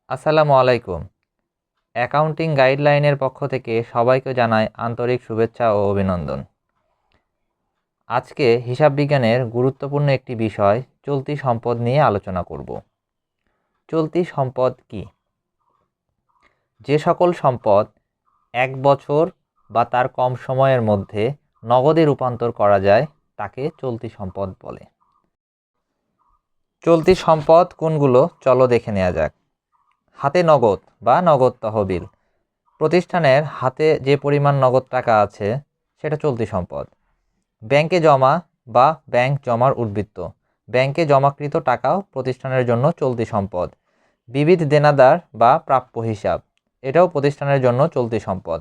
আসসালামু আলাইকুম। অ্যাকাউন্টিং গাইডলাইনের পক্ষ থেকে সবাইকে জানাই আন্তরিক শুভেচ্ছা ও অভিনন্দন। আজকে হিসাব বিজ্ঞানের গুরুত্বপূর্ণ একটি বিষয় চলতি সম্পদ নিয়ে আলোচনা করব। চলতি সম্পদ কি? যে সকল সম্পদ 1 বছর বা তার কম সময়ের মধ্যে নগদে রূপান্তর করা যায় তাকে চলতি সম্পদ বলে। চলতি সম্পদ কোনগুলো চলো দেখে নেওয়া যাক। হাতে নগদ বা নগদ তহবিল, প্রতিষ্ঠানের হাতে যে পরিমাণ নগদ টাকা আছে সেটা চলতি সম্পদ। ব্যাংকে জমা বা ব্যাংক জমার উদ্বৃত্ত, ব্যাংকে জমাকৃত টাকাও প্রতিষ্ঠানের জন্য চলতি সম্পদ। বিবিধ দেনাদার বা প্রাপ্য হিসাব, এটাও প্রতিষ্ঠানের জন্য চলতি সম্পদ।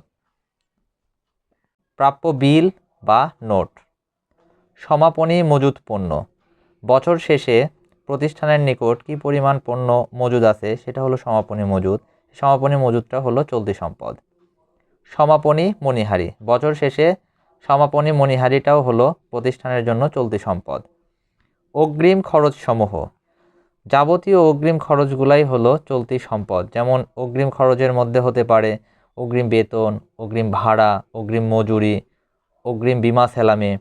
প্রাপ্য বিল বা নোট। সমাপনী মজুদ পণ্য, বছর শেষে প্রতিষ্ঠানের নিকট কী পরিমাণ পণ্য মজুদ আছে সেটা হলো সমাপনী মজুদ। সমাপনী মজুদটা হলো চলতি সম্পদ। সমাপনী মণিহারি, বছর শেষে সমাপনী মণিহারিটাও হলো প্রতিষ্ঠানের জন্য চলতি সম্পদ। অগ্রিম খরচ সমূহ, যাবতীয় অগ্রিম খরচগুলাই হলো চলতি সম্পদ। যেমন অগ্রিম খরচের মধ্যে হতে পারে অগ্রিম বেতন, অগ্রিম ভাড়া, অগ্রিম মজুরি, অগ্রিম বিমা সেলামি।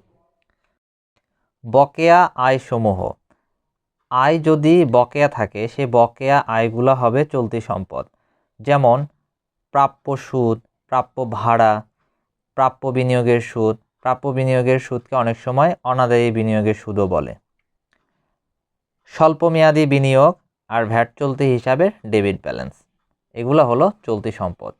বকেয়া আয়সমূহ, আয় যদি বকেয়া থাকে সে বকেয়া আয়গুলো হবে চলতি সম্পদ। যেমন প্রাপ্য সুদ, প্রাপ্য ভাড়া, প্রাপ্য বিনিয়োগের সুদ। প্রাপ্য বিনিয়োগের সুদকে অনেক সময় অনাদায়ী বিনিয়োগের সুদও বলে। স্বল্পমেয়াদী বিনিয়োগ আর ভ্যাট চলতি হিসাবের ডেবিট ব্যালেন্স, এগুলো হলো চলতি সম্পদ।